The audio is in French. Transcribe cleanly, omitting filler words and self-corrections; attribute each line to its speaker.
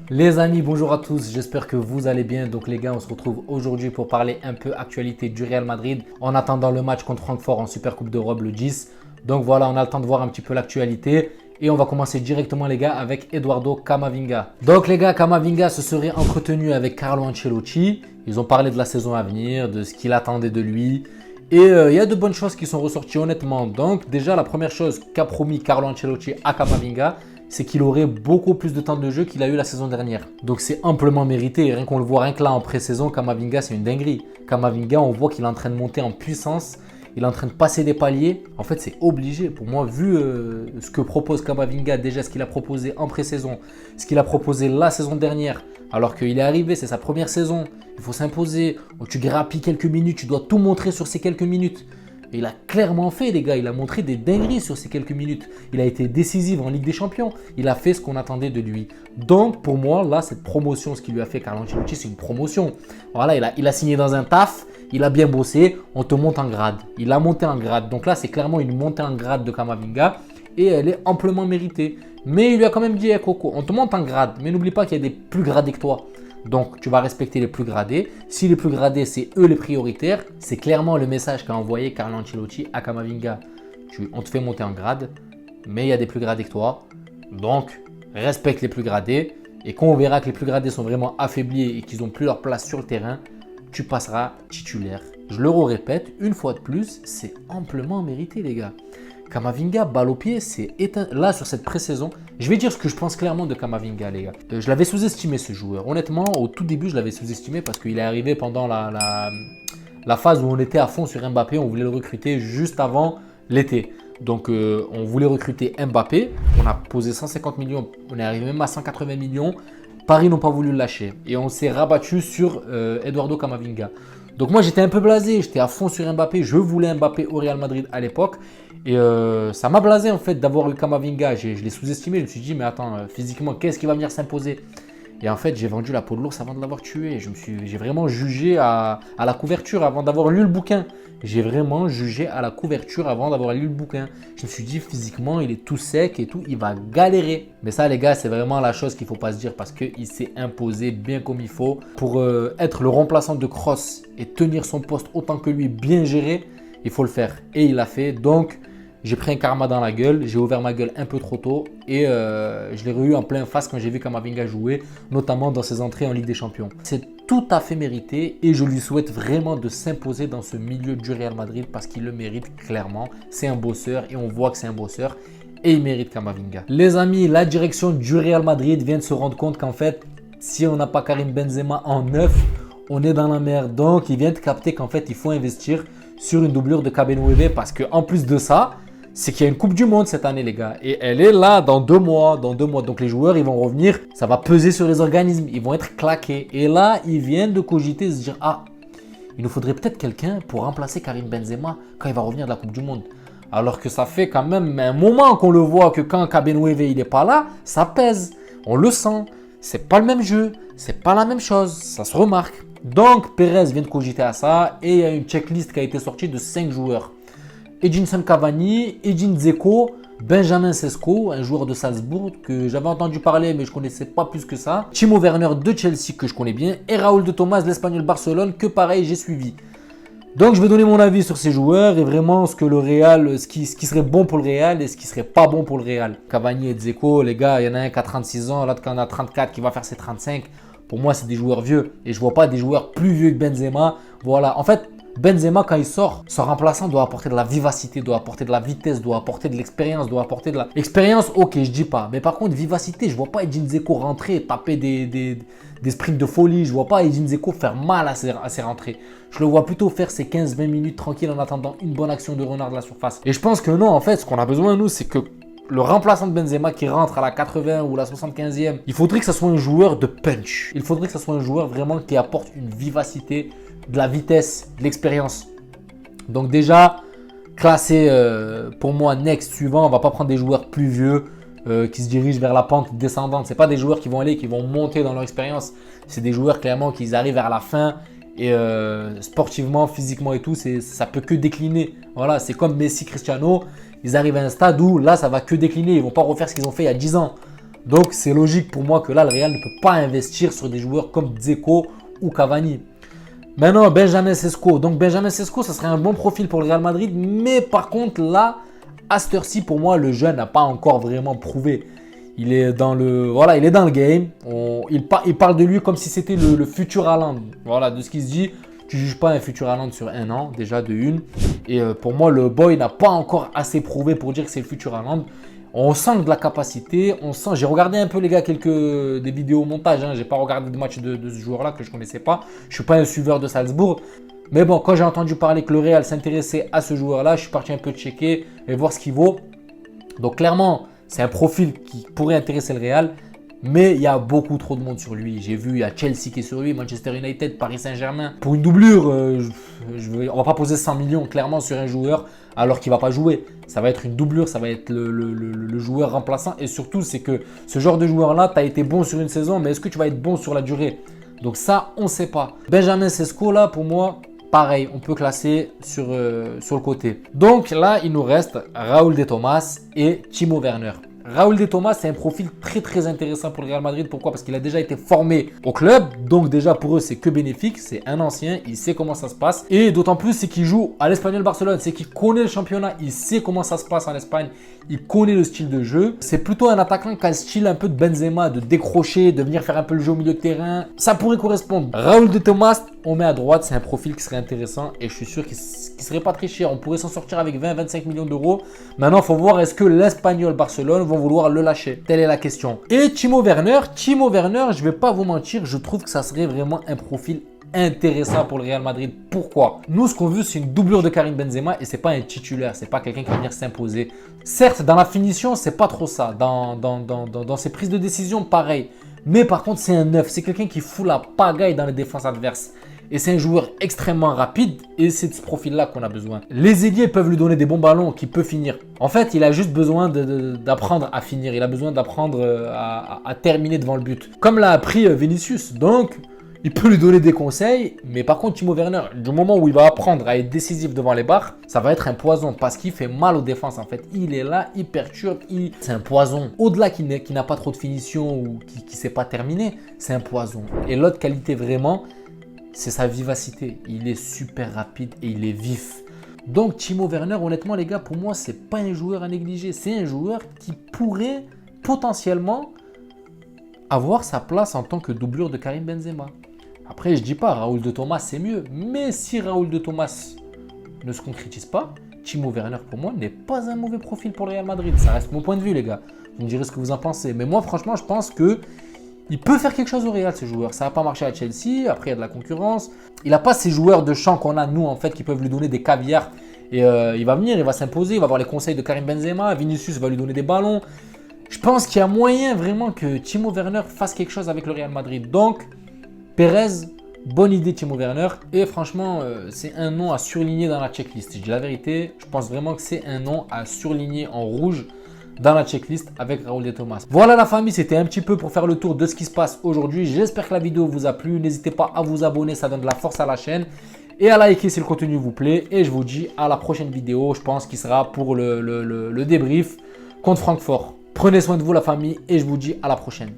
Speaker 1: Les amis, bonjour à tous, j'espère que vous allez bien. Donc les gars, on se retrouve aujourd'hui pour parler un peu actualité du Real Madrid en attendant le match contre Francfort en Super Coupe d'Europe le 10. Donc voilà, on a le temps de voir un petit peu l'actualité. Et on va commencer directement les gars avec Eduardo Camavinga. Donc les gars, Camavinga se serait entretenu avec Carlo Ancelotti. Ils ont parlé de la saison à venir, de ce qu'il attendait de lui. Et il y a de bonnes choses qui sont ressorties honnêtement. Donc déjà, la première chose qu'a promis Carlo Ancelotti à Camavinga, c'est qu'il aurait beaucoup plus de temps de jeu qu'il a eu la saison dernière. Donc c'est amplement mérité. Rien qu'on le voit, rien que là en pré-saison, Camavinga, c'est une dinguerie. Camavinga, on voit qu'il est en train de monter en puissance. Il est en train de passer des paliers. En fait, c'est obligé. Pour moi, vu ce que propose Camavinga, déjà ce qu'il a proposé en pré-saison, ce qu'il a proposé la saison dernière, alors qu'il est arrivé, c'est sa première saison. Il faut s'imposer. Tu grappilles quelques minutes, tu dois tout montrer sur ces quelques minutes. Et il a clairement fait, les gars. Il a montré des dingueries sur ces quelques minutes. Il a été décisif en Ligue des Champions. Il a fait ce qu'on attendait de lui. Donc, pour moi, là, cette promotion, ce qu'il lui a fait Carlo Ancelotti, c'est une promotion. Voilà, il a signé dans un taf. Il a bien bossé. On te monte en grade. Il a monté en grade. Donc là, c'est clairement une montée en grade de Camavinga. Et elle est amplement méritée. Mais il lui a quand même dit, hey, Coco, on te monte en grade. Mais n'oublie pas qu'il y a des plus gradés que toi. Donc, tu vas respecter les plus gradés. Si les plus gradés, c'est eux les prioritaires, c'est clairement le message qu'a envoyé Carlo Ancelotti à Camavinga. On te fait monter en grade, mais il y a des plus gradés que toi. Donc, respecte les plus gradés. Et quand on verra que les plus gradés sont vraiment affaiblis et qu'ils n'ont plus leur place sur le terrain, tu passeras titulaire. Je le répète, une fois de plus, c'est amplement mérité, les gars. Camavinga, balle au pied, c'est éteint. Là, sur cette pré-saison, je vais dire ce que je pense clairement de Camavinga, les gars. Je l'avais sous-estimé, ce joueur. Honnêtement, au tout début, je l'avais sous-estimé parce qu'il est arrivé pendant la phase où on était à fond sur Mbappé. On voulait le recruter juste avant l'été. Donc, on voulait recruter Mbappé. On a posé 150 millions. On est arrivé même à 180 millions. Paris n'ont pas voulu le lâcher. Et on s'est rabattu sur Eduardo Camavinga. Donc moi j'étais un peu blasé, j'étais à fond sur Mbappé, je voulais Mbappé au Real Madrid à l'époque et ça m'a blasé en fait d'avoir eu Camavinga, je l'ai sous-estimé, je me suis dit mais attends, physiquement qu'est-ce qui va venir s'imposer? Et en fait j'ai vendu la peau de l'ours avant de l'avoir tué, j'ai vraiment jugé à la couverture avant d'avoir lu le bouquin. J'ai vraiment jugé à la couverture avant d'avoir lu le bouquin. Je me suis dit physiquement il est tout sec et tout, il va galérer. Mais ça les gars c'est vraiment la chose qu'il ne faut pas se dire parce qu'il s'est imposé bien comme il faut. Pour être le remplaçant de Kroos et tenir son poste autant que lui, bien géré, il faut le faire. Et il l'a fait. Donc j'ai pris un karma dans la gueule, j'ai ouvert ma gueule un peu trop tôt et je l'ai eu en plein face quand j'ai vu Camavinga jouer, notamment dans ses entrées en Ligue des Champions. C'est tout à fait mérité et je lui souhaite vraiment de s'imposer dans ce milieu du Real Madrid parce qu'il le mérite clairement. C'est un bosseur et on voit que c'est un bosseur et il mérite Camavinga. Les amis, la direction du Real Madrid vient de se rendre compte qu'en fait, si on n'a pas Karim Benzema en neuf, on est dans la merde. Donc, il vient de capter qu'en fait, il faut investir sur une doublure de Cabernet parce qu'en plus de ça, c'est qu'il y a une Coupe du Monde cette année, les gars. Et elle est là dans 2 mois. Donc les joueurs, ils vont revenir. Ça va peser sur les organismes. Ils vont être claqués. Et là, ils viennent de cogiter, se dire, ah, il nous faudrait peut-être quelqu'un pour remplacer Karim Benzema quand il va revenir de la Coupe du Monde. Alors que ça fait quand même un moment qu'on le voit que quand Cabernet, il n'est pas là, ça pèse. On le sent. C'est pas le même jeu. C'est pas la même chose. Ça se remarque. Donc, Perez vient de cogiter à ça. Et il y a une checklist qui a été sortie de 5 joueurs. Edinson Cavani, Edin Dzeko, Benjamin Sesko, un joueur de Salzbourg que j'avais entendu parler mais je ne connaissais pas plus que ça. Timo Werner de Chelsea que je connais bien et Raúl de Tomás de l'Espagnol Barcelone que pareil j'ai suivi. Donc je vais donner mon avis sur ces joueurs et vraiment ce que le Real, ce qui serait bon pour le Real et ce qui serait pas bon pour le Real. Cavani et Dzeko, les gars, il y en a un qui a 36 ans, l'autre qui en a 34 qui va faire ses 35. Pour moi c'est des joueurs vieux et je vois pas des joueurs plus vieux que Benzema. Voilà, en fait Benzema, quand il sort, son remplaçant doit apporter de la vivacité, doit apporter de la vitesse, doit apporter de l'expérience, doit apporter de la... Expérience, ok, je dis pas. Mais par contre, vivacité, je vois pas Edin Dzeko rentrer, taper des sprints de folie. Je vois pas Edin Dzeko faire mal à ses rentrées. Je le vois plutôt faire ses 15-20 minutes tranquille en attendant une bonne action de renard de la surface. Et je pense que non, en fait, ce qu'on a besoin, nous, c'est que le remplaçant de Benzema qui rentre à la 80 ou la 75e, il faudrait que ce soit un joueur de punch. Il faudrait que ce soit un joueur vraiment qui apporte une vivacité, de la vitesse, de l'expérience. Donc déjà, classé pour moi next suivant, on ne va pas prendre des joueurs plus vieux qui se dirigent vers la pente descendante. Ce pas des joueurs qui vont aller, qui vont monter dans leur expérience. C'est des joueurs clairement qui arrivent vers la fin et sportivement, physiquement et tout, ça peut que décliner. Voilà, c'est comme Messi, Cristiano. Ils arrivent à un stade où là, ça va que décliner. Ils ne vont pas refaire ce qu'ils ont fait il y a 10 ans. Donc c'est logique pour moi que là, le Real ne peut pas investir sur des joueurs comme Dzeko ou Cavani. Maintenant, Benjamin Sesko. Donc Benjamin Sesko, ça serait un bon profil pour le Real Madrid. Mais par contre, là, à cette heure-ci, pour moi, le jeune n'a pas encore vraiment prouvé. Il est dans le, voilà, il est dans le game. Il parle de lui comme si c'était le futur Haaland. Voilà, de ce qu'il se dit. Tu ne juges pas un futur Haaland sur un an, déjà de une. Et pour moi, le boy n'a pas encore assez prouvé pour dire que c'est le futur Haaland. On sent de la capacité, on sent. J'ai regardé un peu les gars des vidéos montage. Hein. J'ai pas regardé de match de ce joueur-là que je connaissais pas. Je suis pas un suiveur de Salzbourg. Mais bon, quand j'ai entendu parler que le Real s'intéressait à ce joueur-là, je suis parti un peu checker et voir ce qu'il vaut. Donc clairement, c'est un profil qui pourrait intéresser le Real. Mais il y a beaucoup trop de monde sur lui. J'ai vu, il y a Chelsea qui est sur lui, Manchester United, Paris Saint-Germain. Pour une doublure, on ne va pas poser 100 millions clairement sur un joueur alors qu'il ne va pas jouer. Ça va être une doublure, ça va être le joueur remplaçant. Et surtout, c'est que ce genre de joueur-là, tu as été bon sur une saison, mais est-ce que tu vas être bon sur la durée? Donc ça, on ne sait pas. Benjamin Sesko, là, pour moi, pareil, on peut classer sur le côté. Donc là, il nous reste Raúl de Tomás et Timo Werner. Raúl de Tomás, c'est un profil très très intéressant pour le Real Madrid. Pourquoi? Parce qu'il a déjà été formé au club. Donc déjà pour eux, c'est que bénéfique. C'est un ancien, il sait comment ça se passe. Et d'autant plus, c'est qu'il joue à l'Espagnol Barcelone. C'est qu'il connaît le championnat, il sait comment ça se passe en Espagne. Il connaît le style de jeu. C'est plutôt un attaquant qui a le style un peu de Benzema, de décrocher, de venir faire un peu le jeu au milieu de terrain. Ça pourrait correspondre. Raúl de Tomás, on met à droite, c'est un profil qui serait intéressant. Et je suis sûr qu'il ne serait pas très cher. On pourrait s'en sortir avec 20-25 millions d'euros. Maintenant, il faut voir est-ce que l'Espagnol Barcelone vont vouloir le lâcher. Telle est la question. Et Timo Werner, je ne vais pas vous mentir, je trouve que ça serait vraiment un profil intéressant pour le Real Madrid. Pourquoi? Nous, ce qu'on veut, c'est une doublure de Karim Benzema et c'est pas un titulaire, c'est pas quelqu'un qui va venir s'imposer. Certes, dans la finition, c'est pas trop ça. Dans ses prises de décision, pareil. Mais par contre, c'est un neuf. C'est quelqu'un qui fout la pagaille dans les défenses adverses. Et c'est un joueur extrêmement rapide et c'est de ce profil-là qu'on a besoin. Les ailiers peuvent lui donner des bons ballons qui peut finir. En fait, il a juste besoin d'apprendre à finir. Il a besoin d'apprendre à terminer devant le but. Comme l'a appris Vinicius. Donc, il peut lui donner des conseils. Mais par contre, Timo Werner, du moment où il va apprendre à être décisif devant les barres, ça va être un poison parce qu'il fait mal aux défenses en fait. Il est là, il perturbe, c'est un poison. Au-delà qu'il n'a pas trop de finition ou qui ne sait pas terminer, c'est un poison. Et l'autre qualité vraiment, c'est sa vivacité. Il est super rapide et il est vif. Donc Timo Werner, honnêtement les gars, pour moi, c'est pas un joueur à négliger. C'est un joueur qui pourrait potentiellement avoir sa place en tant que doublure de Karim Benzema. Après, je dis pas, Raúl de Tomás, c'est mieux. Mais si Raúl de Tomás ne se concrétise pas, Timo Werner, pour moi, n'est pas un mauvais profil pour le Real Madrid. Ça reste mon point de vue, les gars. Vous me direz ce que vous en pensez. Mais moi, franchement, je pense que il peut faire quelque chose au Real, ce joueur. Ça n'a pas marché à Chelsea. Après, il y a de la concurrence. Il n'a pas ces joueurs de champ qu'on a, nous, en fait, qui peuvent lui donner des caviars. Et il va venir, il va s'imposer. Il va avoir les conseils de Karim Benzema. Vinicius va lui donner des ballons. Je pense qu'il y a moyen vraiment que Timo Werner fasse quelque chose avec le Real Madrid. Donc, Pérez, bonne idée Timo Werner. Et franchement, c'est un nom à surligner dans la checklist. Je dis la vérité, je pense vraiment que c'est un nom à surligner en rouge dans la checklist avec Raúl de Tomás. Voilà la famille, c'était un petit peu pour faire le tour de ce qui se passe aujourd'hui. J'espère que la vidéo vous a plu. N'hésitez pas à vous abonner, ça donne de la force à la chaîne. Et à liker si le contenu vous plaît. Et je vous dis à la prochaine vidéo, je pense qu'il sera pour le débrief contre Francfort. Prenez soin de vous la famille et je vous dis à la prochaine.